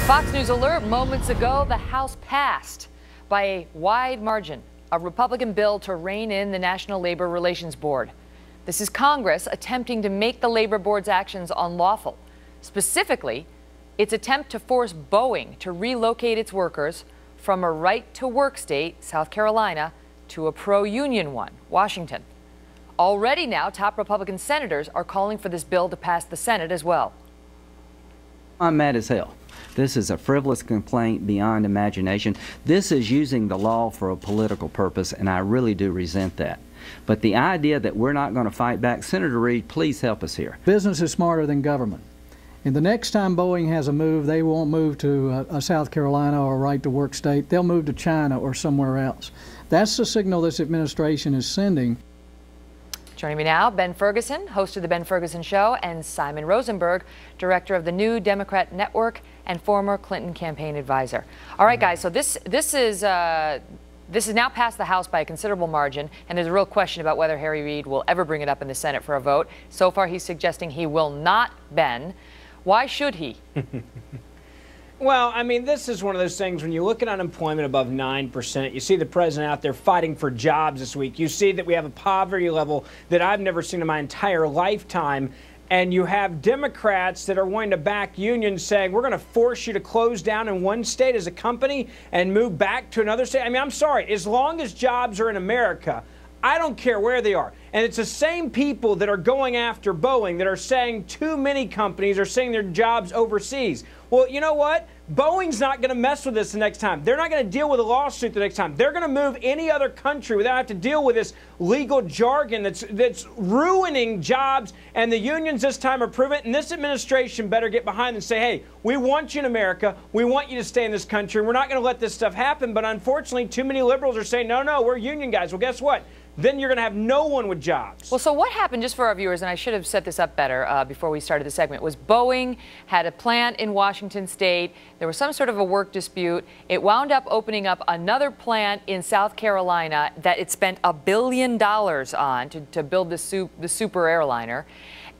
Fox News alert, moments ago, the House passed by a wide margin a Republican bill to rein in the National Labor Relations Board. This is Congress attempting to make the Labor Board's actions unlawful. Specifically, its attempt to force Boeing to relocate its workers from a right-to-work state, South Carolina, to a pro-union one, Washington. Already now, top Republican senators are calling for this bill to pass the Senate as well. I'm mad as hell. This is a frivolous complaint beyond imagination. This is using the law for a political purpose, and I really do resent that. But the idea that we're not going to fight back, Senator Reid, please help us here. Business is smarter than government. And the next time Boeing has a move, they won't move to a South Carolina or a right-to-work state. They'll move to China or somewhere else. That's the signal this administration is sending. Joining me now, Ben Ferguson, host of The Ben Ferguson Show, and Simon Rosenberg, director of the New Democrat Network and former Clinton campaign advisor. All right, guys, so this is now passed the House by a considerable margin, and there's a real question about whether Harry Reid will ever bring it up in the Senate for a vote. So far, he's suggesting he will not, Ben. Why should he? Well, I mean, this is one of those things when you look at unemployment above 9%, you see the president out there fighting for jobs this week. You see that we have a poverty level that I've never seen in my entire lifetime. And you have Democrats that are wanting to back unions saying, we're going to force you to close down in one state as a company and move back to another state. I mean, I'm sorry, as long as jobs are in America, I don't care where they are. And it's the same people that are going after Boeing that are saying too many companies are sending their jobs overseas. Well, you know what? Boeing's not going to mess with this the next time. They're not going to deal with a lawsuit the next time. They're going to move any other country without having to deal with this legal jargon that's ruining jobs. And the unions this time are proving it. And this administration better get behind and say, hey, we want you in America. We want you to stay in this country. And we're not going to let this stuff happen. But unfortunately, too many liberals are saying, no, no, we're union guys. Well, guess what? Then you're going to have no one with jobs. Well, so what happened, just for our viewers, and I should have set this up better before we started the segment, was Boeing had a plant in Washington State. There was some sort of a work dispute. It wound up opening up another plant in South Carolina that it spent $1 billion on to build the super airliner.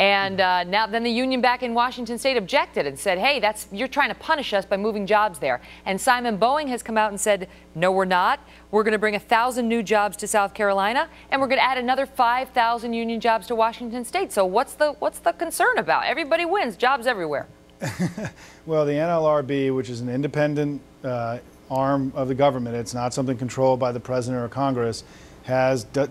And now then the union back in Washington State objected and said, hey, you're trying to punish us by moving jobs there. And Simon Boeing has come out and said, no, we're not. We're going to bring 1,000 new jobs to South Carolina, and we're going to add another 5,000 union jobs to Washington State. So what's the concern about? Everybody wins, jobs everywhere. Well, the NLRB, which is an independent arm of the government, it's not something controlled by the president or Congress,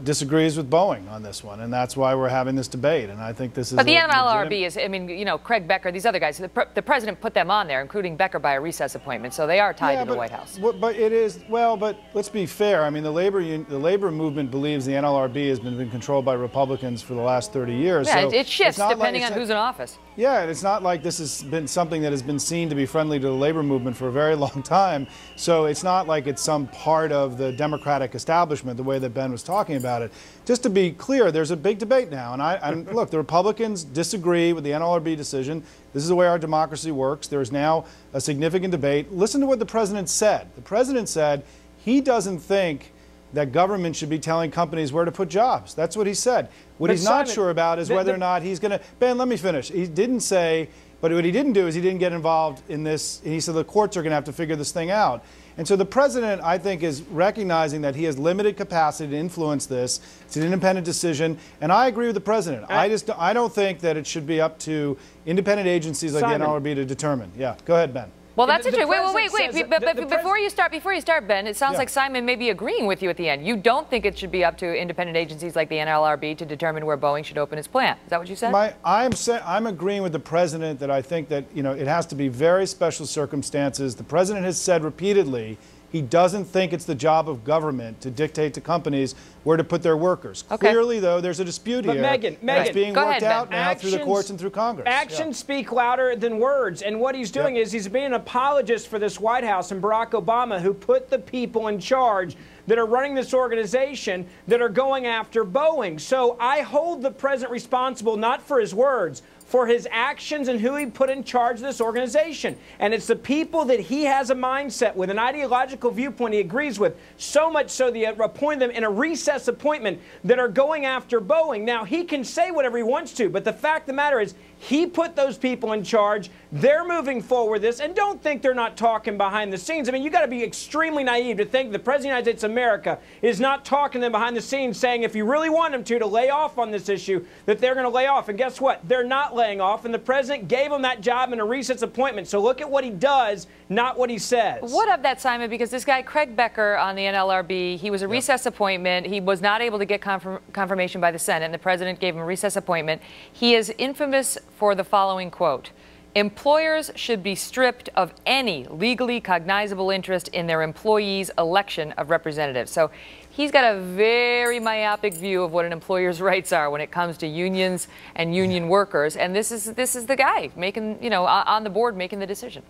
disagrees with Boeing on this one, and that's why we're having this debate. And I think this is. But the NLRB is, I mean, you know, Craig Becker, these other guys. The president put them on there, including Becker by a recess appointment, so they are tied to the White House. But it is but let's be fair. I mean, the labor movement believes the NLRB has been controlled by Republicans for the last 30 years. Yeah, so it shifts depending on who's in office. Yeah, and it's not like this has been something that has been seen to be friendly to the labor movement for a very long time. So it's not like it's some part of the Democratic establishment, the way that Ben was talking about it. Just to be clear, there's a big debate now. And look, the Republicans disagree with the NLRB decision. This is the way our democracy works. There is now a significant debate. Listen to what the president said. The president said he doesn't think that government should be telling companies where to put jobs. That's what he said. What he's not sure about is whether or not he's going to... Ben, let me finish. He didn't say... But what he didn't do is he didn't get involved in this. He said the courts are going to have to figure this thing out. And so the president, I think, is recognizing that he has limited capacity to influence this. It's an independent decision. And I agree with the president. I don't think that it should be up to independent agencies like the NLRB to determine. Yeah, go ahead, Ben. Well, that's interesting. Wait. But before you start, Ben, it sounds like Simon may be agreeing with you at the end. You don't think it should be up to independent agencies like the NLRB to determine where Boeing should open its plant. Is that what you said? I'm agreeing with the president that I think that, you know, it has to be very special circumstances. The president has said repeatedly he doesn't think it's the job of government to dictate to companies where to put their workers. Okay. Clearly, though, there's a dispute here that's being worked out now through the courts and through Congress. Actions speak louder than words. And what he's doing is he's being an apologist for this White House and Barack Obama, who put the people in charge that are running this organization that are going after Boeing. So I hold the president responsible not for his words, for his actions and who he put in charge of this organization. And it's the people that he has a mindset with, an ideological viewpoint he agrees with, so much so they appoint them in a recess appointment that are going after Boeing. Now, he can say whatever he wants to, but the fact of the matter is He put those people in charge. They're moving forward with this, and don't think they're not talking behind the scenes. I mean, you got to be extremely naive to think the President of the United States of America is not talking to them behind the scenes, saying if you really want them to lay off on this issue, that they're going to lay off. And guess what? They're not laying off, and the President gave them that job in a recess appointment. So look at what he does, not what he says. What of that, Simon? Because this guy, Craig Becker, on the NLRB, he was a recess appointment. He was not able to get confirmation by the Senate, and the President gave him a recess appointment. He is infamous for the following quote: "Employers should be stripped of any legally cognizable interest in their employees' election of representatives." So he's got a very myopic view of what an employer's rights are when it comes to unions and union workers. And this is the guy making, you know, on the board making the decision.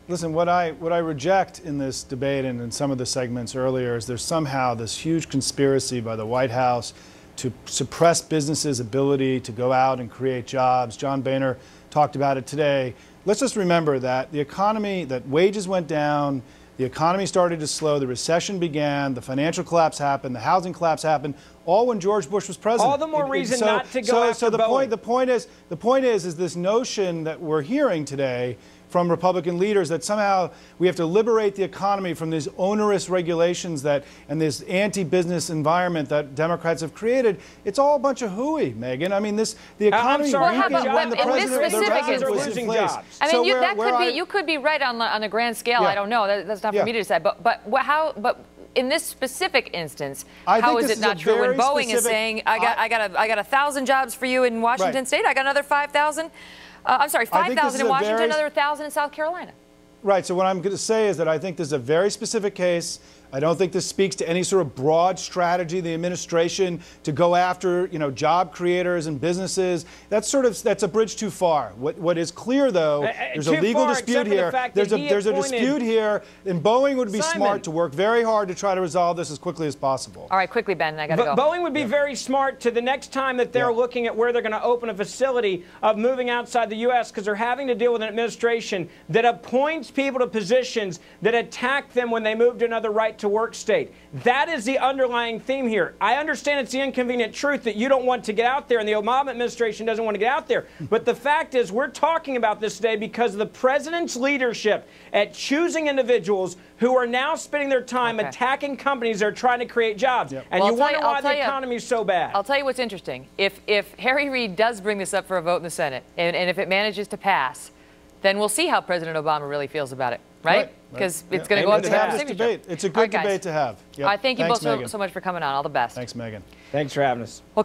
Listen, what I reject in this debate and in some of the segments earlier is there's somehow this huge conspiracy by the White House to suppress businesses' ability to go out and create jobs. John Boehner talked about it today. Let's just remember that the economy, that wages went down, the economy started to slow, the recession began, the financial collapse happened, the housing collapse happened, all when George Bush was president. All the more reason not to go after Boeing. The point is this notion that we're hearing today from Republican leaders that somehow we have to liberate the economy from these onerous regulations and this anti-business environment that Democrats have created. It's all a bunch of hooey, Megyn. I mean, the economy weakened when the president was in place. I mean, you could be right on a grand scale. Yeah. I don't know. That's not for me to decide. But in this specific instance, how is it not true when Boeing is saying, I got 1,000 jobs for you in Washington State, I got another 5,000? I'm sorry, 5,000 in Washington, another 1,000 in South Carolina. Right. So what I'm going to say is that I think this is a very specific case. I don't think this speaks to any sort of broad strategy of the administration to go after, you know, job creators and businesses. That's a bridge too far. What is clear, though, there's a legal dispute here. There's a dispute here, and Boeing would be smart to work very hard to try to resolve this as quickly as possible. All right, quickly, Ben, I got to go. Boeing would be very smart to the next time that they're looking at where they're going to open a facility of moving outside the U.S. because they're having to deal with an administration that appoints people to positions that attack them when they move to another right-to-work state. That is the underlying theme here. I understand it's the inconvenient truth that you don't want to get out there and the Obama administration doesn't want to get out there. But the fact is we're talking about this today because of the president's leadership at choosing individuals who are now spending their time attacking companies that are trying to create jobs. And you wonder why the economy is so bad. I'll tell you what's interesting. If Harry Reid does bring this up for a vote in the Senate, and if it manages to pass, then we'll see how President Obama really feels about it, right? Because it's going to go up to his signature. It's a good debate to have. Yep. I thank you both so much for coming on. All the best. Thanks, Megyn. Thanks for having us. Well,